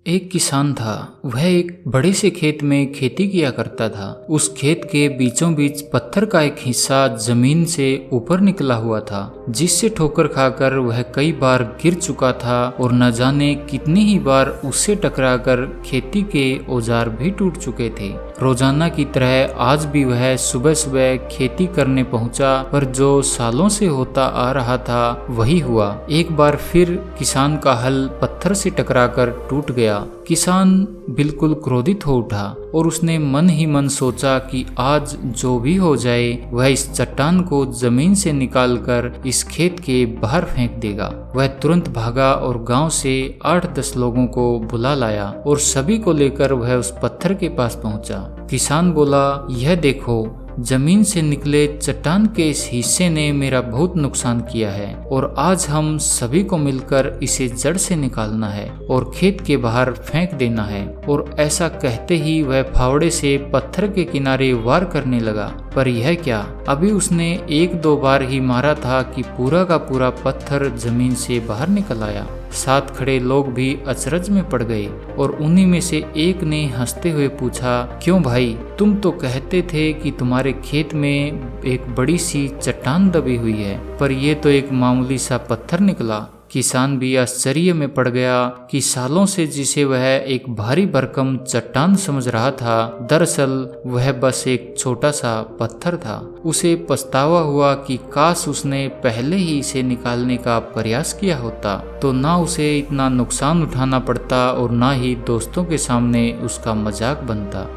एक किसान था। वह एक बड़े से खेत में खेती किया करता था। उस खेत के बीचों बीच पत्थर का एक हिस्सा जमीन से ऊपर निकला हुआ था, जिससे ठोकर खाकर वह कई बार गिर चुका था और न जाने कितनी ही बार उससे टकराकर खेती के औजार भी टूट चुके थे। रोजाना की तरह आज भी वह सुबह सुबह खेती करने पहुंचा, पर जो सालों से होता आ रहा था वही हुआ। एक बार फिर किसान का हल पत्थर से टकराकर टूट गया। किसान बिल्कुल क्रोधित हो उठा और उसने मन ही मन सोचा कि आज जो भी हो जाए वह इस चट्टान को जमीन से निकालकर इस खेत के बाहर फेंक देगा। वह तुरंत भागा और गांव से 8-10 लोगों को बुला लाया और सभी को लेकर वह उस पत्थर के पास पहुंचा। किसान बोला, यह देखो, जमीन से निकले चट्टान के इस हिस्से ने मेरा बहुत नुकसान किया है और आज हम सभी को मिलकर इसे जड़ से निकालना है और खेत के बाहर फेंक देना है। और ऐसा कहते ही वह फावड़े से पत्थर के किनारे वार करने लगा। पर यह क्या, अभी उसने 1-2 बार ही मारा था कि पूरा का पूरा पत्थर जमीन से बाहर निकल आया। साथ खड़े लोग भी अचरज में पड़ गए और उन्हीं में से एक ने हंसते हुए पूछा, क्यों भाई, तुम तो कहते थे कि तुम्हारे खेत में एक बड़ी सी चट्टान दबी हुई है, पर यह तो एक मामूली सा पत्थर निकला। किसान भी आश्चर्य में पड़ गया कि सालों से जिसे वह एक भारी भरकम चट्टान समझ रहा था, दरअसल वह बस एक छोटा सा पत्थर था। उसे पछतावा हुआ कि काश उसने पहले ही इसे निकालने का प्रयास किया होता, तो ना उसे इतना नुकसान उठाना पड़ता और ना ही दोस्तों के सामने उसका मजाक बनता।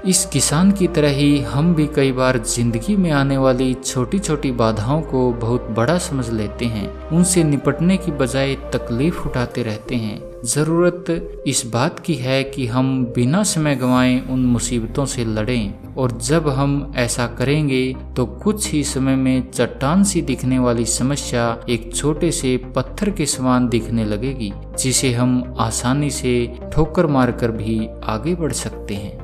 इस किसान की तरह ही हम भी कई बार जिंदगी में आने वाली छोटी छोटी बाधाओं को बहुत बड़ा समझ लेते हैं। उनसे निपटने की बजाय तकलीफ उठाते रहते हैं। जरूरत इस बात की है कि हम बिना समय गंवाए उन मुसीबतों से लड़ें, और जब हम ऐसा करेंगे तो कुछ ही समय में चट्टान सी दिखने वाली समस्या एक छोटे से पत्थर के समान दिखने लगेगी, जिसे हम आसानी से ठोकर मारकर भी आगे बढ़ सकते हैं।